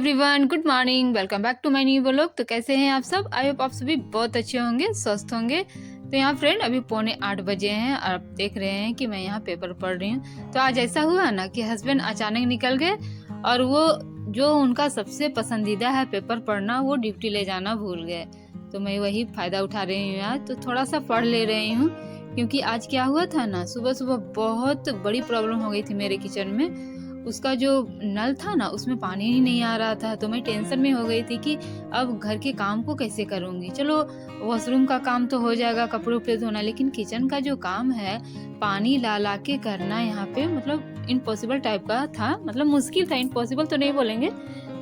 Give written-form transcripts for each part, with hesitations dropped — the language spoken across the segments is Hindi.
Everyone, good morning. Welcome back to my new vlog. तो कैसे हैं आप सब? आई होप आप सभी बहुत अच्छे होंगे, स्वस्थ होंगे। तो यहाँ फ्रेंड अभी 7:45 बजे हैं और आप देख रहे हैं कि मैं यहाँ पेपर पढ़ रही हूँ। तो आज ऐसा हुआ ना कि हस्बैंड अचानक निकल गए और वो जो उनका सबसे पसंदीदा है पेपर पढ़ना, वो ड्यूटी ले जाना भूल गए। तो मैं वही फ़ायदा उठा रही हूँ आज, तो थोड़ा सा पढ़ ले रही हूँ। क्योंकि आज क्या हुआ था ना, सुबह सुबह बहुत बड़ी प्रॉब्लम हो गई थी मेरे किचन में। उसका जो नल था ना, उसमें पानी ही नहीं आ रहा था। तो मैं टेंशन में हो गई थी कि अब घर के काम को कैसे करूँगी। चलो वॉशरूम का काम तो हो जाएगा, कपड़ों पे धोना, लेकिन किचन का जो काम है पानी ला ला के करना यहाँ पे मतलब इम्पॉसिबल टाइप का था। मतलब मुश्किल था, इम्पॉसिबल तो नहीं बोलेंगे,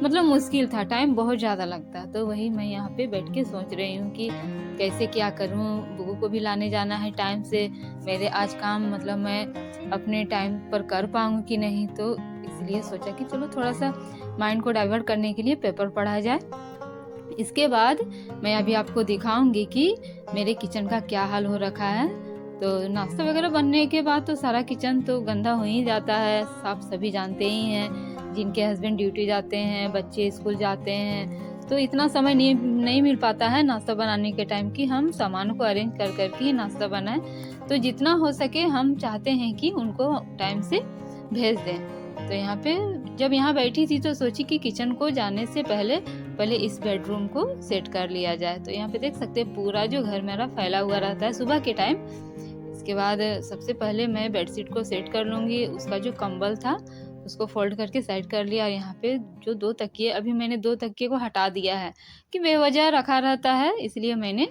मतलब मुश्किल था, टाइम बहुत ज़्यादा लगता। तो वही मैं यहाँ पे बैठ के सोच रही हूँ कि कैसे क्या करूँ। बुगू को भी लाने जाना है टाइम से। मेरे आज काम मतलब मैं अपने टाइम पर कर पाऊँगी कि नहीं, तो इसलिए सोचा कि चलो थोड़ा सा माइंड को डाइवर्ट करने के लिए पेपर पढ़ा जाए। इसके बाद मैं अभी आपको दिखाऊंगी कि मेरे किचन का क्या हाल हो रखा है। तो नाश्ता वगैरह बनने के बाद तो सारा किचन तो गंदा हो ही जाता है, आप सभी जानते ही हैं। जिनके हस्बैंड ड्यूटी जाते हैं, बच्चे स्कूल जाते हैं, तो इतना समय नहीं मिल पाता है नाश्ता बनाने के टाइम कि हम सामान को अरेंज कर करके ही नाश्ता बनाएं। तो जितना हो सके हम चाहते हैं कि उनको टाइम से भेज दें। तो यहाँ पे जब यहाँ बैठी थी तो सोची कि किचन को जाने से पहले इस बेडरूम को सेट कर लिया जाए। तो यहाँ पे देख सकते हैं पूरा जो घर मेरा फैला हुआ रहता है सुबह के टाइम। इसके बाद सबसे पहले मैं बेडशीट को सेट कर लूँगी। उसका जो कंबल था उसको फोल्ड करके साइड कर लिया। और यहाँ पे जो 2 तकिए, अभी मैंने 2 तकिए को हटा दिया है कि बेवजह रखा रहता है, इसलिए मैंने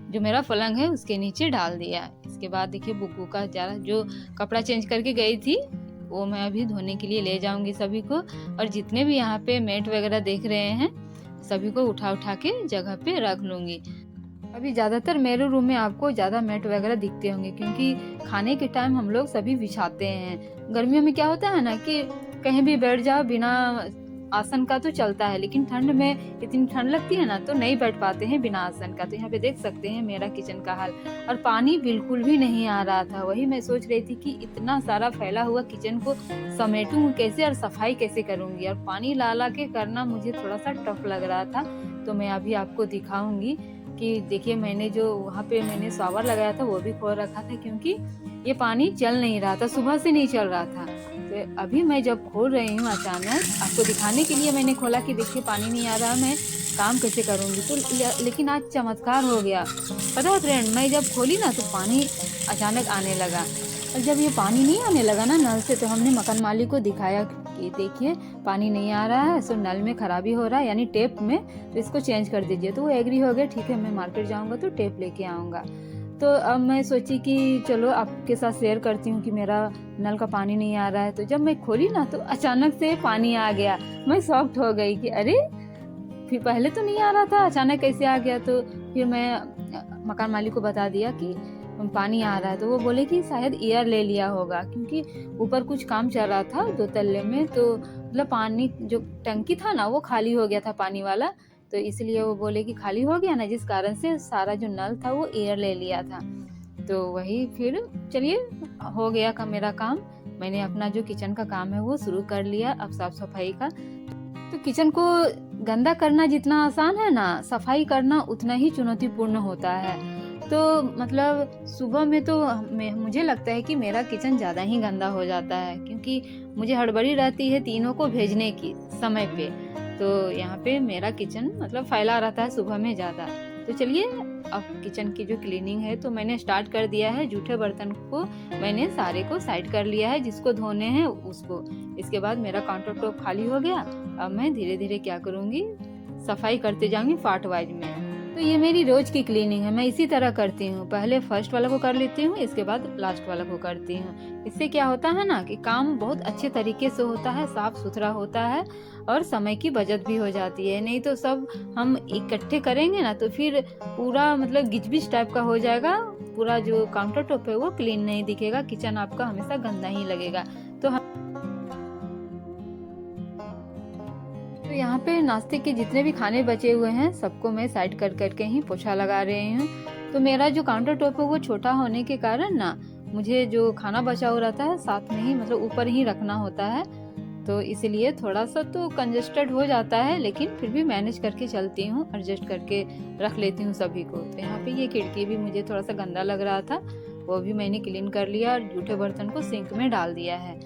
जो मेरा पलंग है उसके नीचे डाल दिया। इसके बाद देखिए बुग्गू का ज़्यादा जो कपड़ा चेंज करके गई थी वो मैं अभी धोने के लिए ले जाऊंगी सभी को। और जितने भी यहाँ पे मेट वगैरह देख रहे हैं सभी को उठा उठा के जगह पे रख लूंगी। अभी ज़्यादातर मेरे रूम में आपको ज़्यादा मैट वगैरह दिखते होंगे, क्योंकि खाने के टाइम हम लोग सभी बिछाते हैं। गर्मियों में क्या होता है ना कि कहीं भी बैठ जाओ बिना आसन का तो चलता है, लेकिन ठंड में इतनी ठंड लगती है ना तो नहीं बैठ पाते हैं बिना आसन का। तो यहाँ पे देख सकते हैं मेरा किचन का हाल, और पानी बिल्कुल भी नहीं आ रहा था। वही मैं सोच रही थी कि इतना सारा फैला हुआ किचन को समेटूं कैसे और सफाई कैसे करूंगी, और पानी ला ला के करना मुझे थोड़ा सा टफ लग रहा था। तो मैं अभी आपको दिखाऊंगी कि देखिए मैंने जो वहाँ पे मैंने शॉवर लगाया था वो भी खोल रखा था, क्योंकि ये पानी चल नहीं रहा था, सुबह से नहीं चल रहा था। तो अभी मैं जब खोल रही हूँ अचानक आपको दिखाने के लिए मैंने खोला कि देखिए पानी नहीं आ रहा, मैं काम कैसे करूँगी। तो लेकिन आज चमत्कार हो गया, पता है फ्रेंड, मैं जब खोली ना तो पानी अचानक आने लगा। और जब ये पानी नहीं आने लगा ना नल से, तो हमने मकान मालिक को दिखाया कि देखिए पानी नहीं आ रहा है, सो नल में खराबी हो रहा है यानी टेप में, तो इसको चेंज कर दीजिए। तो वो एग्री हो गया, ठीक है मैं मार्केट जाऊँगा तो टेप लेके आऊँगा। तो अब मैं सोची कि चलो आपके साथ शेयर करती हूँ कि मेरा नल का पानी नहीं आ रहा है। तो जब मैं खोली ना तो अचानक से पानी आ गया। मैं शॉक्ड हो गई कि अरे फिर पहले तो नहीं आ रहा था, अचानक कैसे आ गया। तो फिर मैं मकान मालिक को बता दिया कि पानी आ रहा है। तो वो बोले कि शायद एयर ले लिया होगा, क्योंकि ऊपर कुछ काम चल रहा था 2 तल्ले में। तो मतलब पानी जो टंकी था ना वो खाली हो गया था पानी वाला, तो इसलिए वो बोले कि खाली हो गया ना, जिस कारण से सारा जो नल था वो एयर ले लिया था। तो वही फिर चलिए हो गया का मेरा काम। मैंने अपना जो किचन का काम है वो शुरू कर लिया अब साफ सफाई का। तो किचन को गंदा करना जितना आसान है ना, सफाई करना उतना ही चुनौतीपूर्ण होता है। तो मतलब सुबह में तो मुझे लगता है कि मेरा किचन ज़्यादा ही गंदा हो जाता है, क्योंकि मुझे हड़बड़ी रहती है तीनों को भेजने की समय पे। तो यहाँ पे मेरा किचन मतलब फैला रहता है सुबह में ज़्यादा। तो चलिए अब किचन की जो क्लीनिंग है तो मैंने स्टार्ट कर दिया है। जूठे बर्तन को मैंने सारे को साइड कर लिया है, जिसको धोने हैं उसको। इसके बाद मेरा काउंटर टॉप खाली हो गया। अब मैं धीरे धीरे क्या करूँगी, सफाई करते जाऊँगी पार्ट वाइज में। तो ये मेरी रोज की क्लीनिंग है, मैं इसी तरह करती हूँ। पहले फर्स्ट वाला को कर लेती हूँ, इसके बाद लास्ट वाला को करती हूँ। इससे क्या होता है ना कि काम बहुत अच्छे तरीके से होता है, साफ सुथरा होता है और समय की बचत भी हो जाती है। नहीं तो सब हम इकट्ठे करेंगे ना तो फिर पूरा मतलब गिचबिच टाइप का हो जाएगा, पूरा जो काउंटर टॉप है वो क्लीन नहीं दिखेगा, किचन आपका हमेशा गंदा ही लगेगा। तो यहाँ पे नाश्ते के जितने भी खाने बचे हुए हैं सबको मैं साइड कर करके ही पोछा लगा रही हूँ। तो मेरा जो काउंटर टॉप है वो छोटा होने के कारण ना मुझे जो खाना बचा हुआ रहता है साथ में ही मतलब ऊपर ही रखना होता है। तो इसीलिए थोड़ा सा तो कंजेस्टेड हो जाता है, लेकिन फिर भी मैनेज करके चलती हूँ, एडजस्ट करके रख लेती हूँ सभी को। तो यहाँ पे ये खिड़की भी मुझे थोड़ा सा गंदा लग रहा था, वो भी मैंने क्लीन कर लिया और जूठे बर्तन को सिंक में डाल दिया है।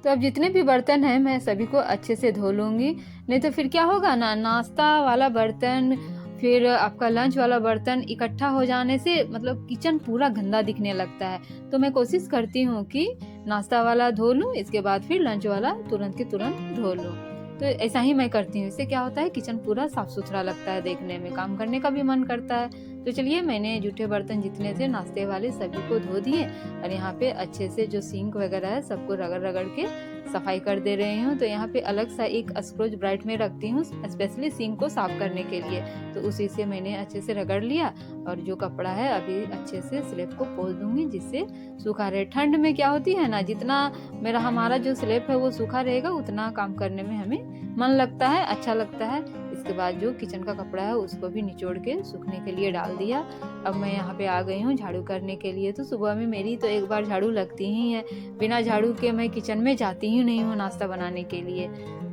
तो अब जितने भी बर्तन हैं मैं सभी को अच्छे से धो लूँगी, नहीं तो फिर क्या होगा ना, नाश्ता वाला बर्तन फिर आपका लंच वाला बर्तन इकट्ठा हो जाने से मतलब किचन पूरा गंदा दिखने लगता है। तो मैं कोशिश करती हूँ कि नाश्ता वाला धो लूँ, इसके बाद फिर लंच वाला तुरंत के तुरंत धो लूँ। तो ऐसा ही मैं करती हूँ, इससे क्या होता है किचन पूरा साफ सुथरा लगता है, देखने में काम करने का भी मन करता है। तो चलिए मैंने जूठे बर्तन जितने थे नाश्ते वाले सभी को धो दिए और यहाँ पे अच्छे से जो सिंक वगैरह है सबको रगड़ रगड़ के सफाई कर दे रही हूँ। तो यहाँ पे अलग सा एक स्क्रोच ब्राइट में रखती हूँ स्पेशली सिंक को साफ करने के लिए। तो उसी से मैंने अच्छे से रगड़ लिया और जो कपड़ा है अभी अच्छे से स्लैब को पोंछ दूंगी जिससे सूखा रहे। ठंड में क्या होती है ना, जितना हमारा जो स्लैब है वो सूखा रहेगा उतना काम करने में हमें मन लगता है, अच्छा लगता है। इसके बाद जो किचन का कपड़ा है उसको भी निचोड़ के सूखने के लिए डाल दिया। अब मैं यहाँ पे आ गई हूँ झाड़ू करने के लिए। तो सुबह में मेरी तो एक बार झाड़ू लगती ही है, बिना झाड़ू के मैं किचन में जाती ही नहीं हूँ नाश्ता बनाने के लिए।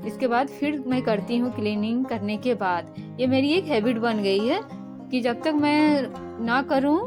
इसके बाद फिर मैं करती हूँ क्लीनिंग करने के बाद। ये मेरी एक हैबिट बन गई है कि जब तक मैं ना करूँ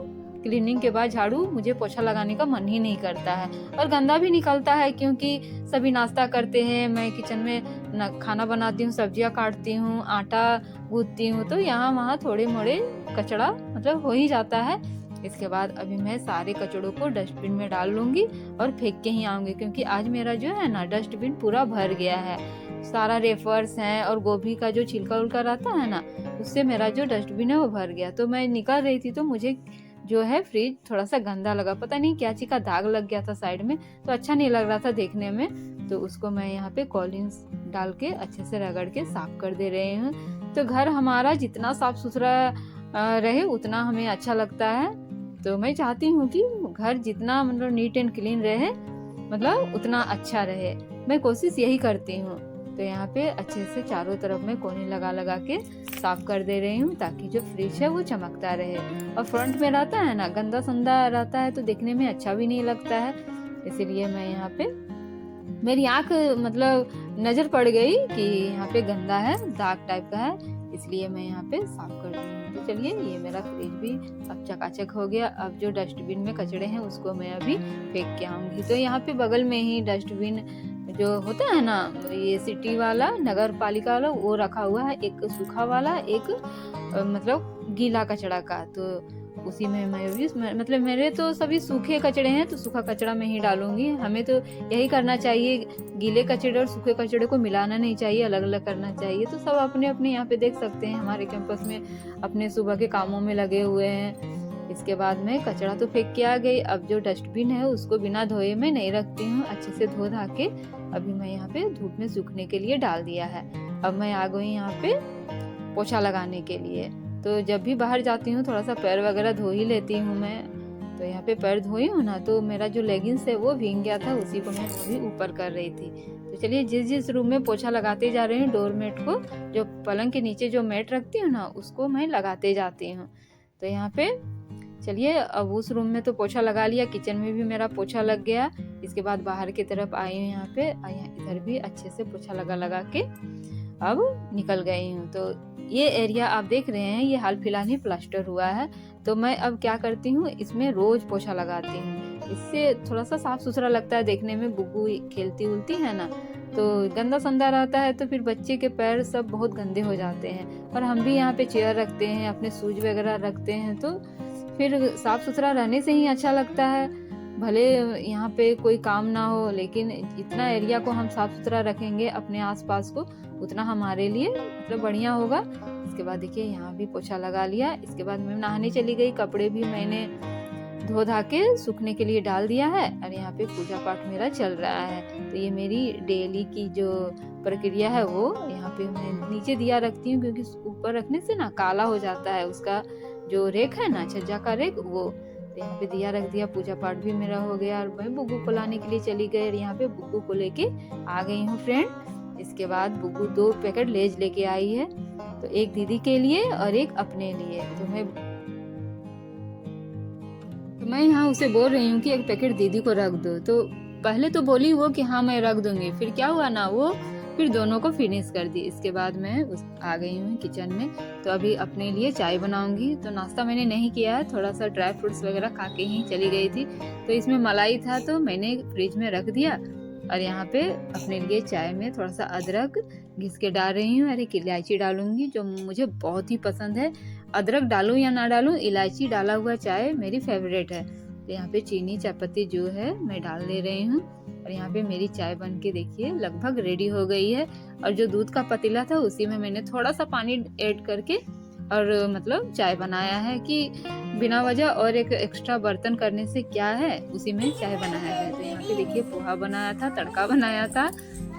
क्लीनिंग के बाद झाड़ू, मुझे पोछा लगाने का मन ही नहीं करता है और गंदा भी निकलता है क्योंकि सभी नाश्ता करते हैं, मैं किचन में खाना बनाती हूँ, सब्जियां काटती हूँ, आटा गूंथती हूँ, तो यहाँ वहाँ थोड़े मोड़े कचड़ा मतलब हो ही जाता है। इसके बाद अभी मैं सारे कचड़ों को डस्टबिन में डाल लूंगी और फेंक के ही आऊंगी क्योंकि आज मेरा जो है ना डस्टबिन पूरा भर गया है। सारा रेफर्स हैं और गोभी का जो छिलका उलका रहता है ना, उससे मेरा जो डस्टबिन है वो भर गया। तो मैं निकल रही थी तो मुझे जो है फ्रिज थोड़ा सा गंदा लगा, पता नहीं क्या चीज का दाग लग गया था साइड में, तो अच्छा नहीं लग रहा था देखने में। तो उसको मैं यहाँ पे कॉलिन्स डाल के अच्छे से रगड़ के साफ कर दे रहे हैं। तो घर हमारा जितना साफ सुथरा रहे उतना हमें अच्छा लगता है। तो मैं चाहती हूँ कि घर जितना मतलब नीट एंड क्लीन रहे मतलब उतना अच्छा रहे, मैं कोशिश यही करती हूँ। तो यहाँ पे अच्छे से चारों तरफ में कोने लगा लगा के साफ कर दे रही हूँ ताकि जो फ्रिज है वो चमकता रहे। और फ्रंट में रहता है ना गंदा संदा रहता है तो देखने में अच्छा भी नहीं लगता है। इसीलिए मैं यहाँ पे मेरी आंख मतलब नजर पड़ गई कि यहाँ पे गंदा है, दाग टाइप का है, इसलिए मैं यहाँ पे साफ कर दी हूँ। तो चलिए ये मेरा फ्रिज भी अब चकाचक हो गया। अब जो डस्टबिन में कचड़े हैं उसको मैं अभी फेंक के आऊंगी। तो यहाँ पे बगल में ही डस्टबिन जो होता है ना, ये सिटी वाला नगर पालिका वाला वो रखा हुआ है, एक सूखा वाला एक मतलब गीला कचड़ा का। तो उसी में मैं भी मतलब मेरे तो सभी सूखे कचड़े हैं तो सूखा कचड़ा में ही डालूंगी। हमें तो यही करना चाहिए, गीले कचड़े और सूखे कचड़े को मिलाना नहीं चाहिए, अलग अलग करना चाहिए। तो सब अपने अपने यहाँ पे देख सकते हैं हमारे कैंपस में अपने सुबह के कामों में लगे हुए हैं। इसके बाद मैं कचड़ा तो फेंक के आ गई। अब जो डस्टबिन है उसको बिना धोए में नहीं रखती हूँ, अच्छे से धो धा के अभी मैं यहाँ पे धूप में सूखने के लिए डाल दिया है। अब मैं आ गई यहाँ पे पोछा लगाने के लिए। तो जब भी बाहर जाती हूँ थोड़ा सा पैर वगैरह धो ही लेती हूँ मैं। तो यहाँ पे पैर धोई हूँ ना तो मेरा जो लेगिंग्स है वो भीग गया था, उसी को मैं अभी ऊपर कर रही थी। तो चलिए जिस जिस रूम में पोछा लगाते जा रही हूँ डोरमेट को, जो पलंग के नीचे जो मैट रखती हूँ ना उसको मैं लगाते जाती हूँ। तो यहाँ पे चलिए अब उस रूम में तो पोछा लगा लिया, किचन में भी मेरा पोछा लग गया। इसके बाद बाहर की तरफ आई हूँ यहाँ पे, इधर भी अच्छे से पोछा लगा लगा के अब निकल गई हूँ। तो ये एरिया आप देख रहे हैं ये हाल फिलहाल ही प्लास्टर हुआ है। तो मैं अब क्या करती हूँ इसमें रोज पोछा लगाती हूँ, इससे थोड़ा सा साफ सुथरा लगता है देखने में। बुग्गू खेलती उलती है ना तो गंदा संदा रहता है तो फिर बच्चे के पैर सब बहुत गंदे हो जाते हैं। और हम भी यहाँ पे चेयर रखते हैं, अपने शूज वगैरह रखते हैं, तो फिर साफ सुथरा रहने से ही अच्छा लगता है। भले यहाँ पे कोई काम ना हो लेकिन जितना एरिया को हम साफ सुथरा रखेंगे अपने आसपास को उतना हमारे लिए मतलब बढ़िया होगा। इसके बाद देखिए यहाँ भी पोछा लगा लिया। इसके बाद मैं नहाने चली गई, कपड़े भी मैंने धो धा के सूखने के लिए डाल दिया है और यहाँ पे पूजा पाठ मेरा चल रहा है। तो ये मेरी डेली की जो प्रक्रिया है वो यहाँ पे मैं नीचे दिया रखती हूँ क्योंकि ऊपर रखने से ना काला हो जाता है, उसका जो रेक है ना छज्जा का रेक वो। तो यहाँ पे दिया रख दिया, पूजा पाठ भी मेरा हो गया और मैं बुग्गू को लाने के लिए चली गई और यहाँ पे बुग्गू को लेके आ गई हूँ फ्रेंड। इसके बाद बुग्गू 2 पैकेट लेज लेके आई है, तो एक दीदी के लिए और एक अपने लिए। तो मैं यहाँ उसे बोल रही हूँ कि एक पैकेट दीदी को रख दो, तो पहले तो बोली वो कि हाँ मैं रख दूंगी, फिर क्या हुआ ना, वो फिर दोनों को फिनिश कर दी। इसके बाद मैं आ गई हूँ किचन में। तो अभी अपने लिए चाय बनाऊंगी। तो नाश्ता मैंने नहीं किया है, थोड़ा सा ड्राई फ्रूट्स वगैरह खा के ही चली गई थी। तो इसमें मलाई था तो मैंने फ्रिज में रख दिया, और यहाँ पे अपने लिए चाय में थोड़ा सा अदरक घिस के डाल रही हूँ, और एक इलायची डालूंगी जो मुझे बहुत ही पसंद है। अदरक डालूं या ना डालूं, इलायची डाला हुआ चाय मेरी फेवरेट है। तो यहाँ पे चीनी चायपत्ती जो है मैं डाल दे रही हूँ, और यहाँ पे मेरी चाय बन के देखिए लगभग रेडी हो गई है। और जो दूध का पतीला था उसी में मैंने थोड़ा सा पानी ऐड करके और मतलब चाय बनाया है कि बिना वजह और एक एक्स्ट्रा बर्तन करने से क्या है, उसी में चाय बनाया है। तो यहाँ पे देखिए पोहा बनाया था, तड़का बनाया था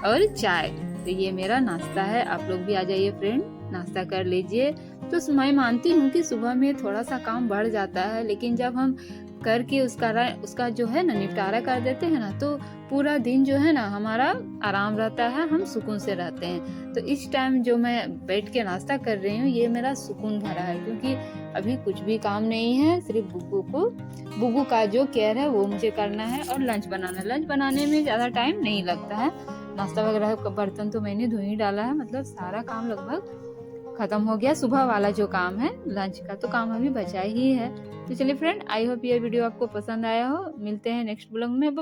और चाय। तो ये मेरा नाश्ता है। आप लोग भी आ जाइए फ्रेंड, नाश्ता कर लीजिए। तो मैं मानती हूँ कि सुबह में थोड़ा सा काम बढ़ जाता है, लेकिन जब हम करके उसका जो है ना निपटारा कर देते हैं ना, तो पूरा दिन जो है ना हमारा आराम रहता है, हम सुकून से रहते हैं। तो इस टाइम जो मैं बैठ के नाश्ता कर रही हूँ ये मेरा सुकून भरा है, क्योंकि अभी कुछ भी काम नहीं है, सिर्फ बुग्गू का जो केयर है वो मुझे करना है, और लंच बनाने में ज़्यादा टाइम नहीं लगता है। नाश्ता वगैरह का बर्तन तो मैंने धो ही डाला है, मतलब सारा काम लगभग खत्म हो गया। सुबह वाला जो काम है, लंच का तो काम अभी बचा ही है। तो चलिए फ्रेंड, आई होप ये वीडियो आपको पसंद आया हो। मिलते हैं नेक्स्ट ब्लॉग में।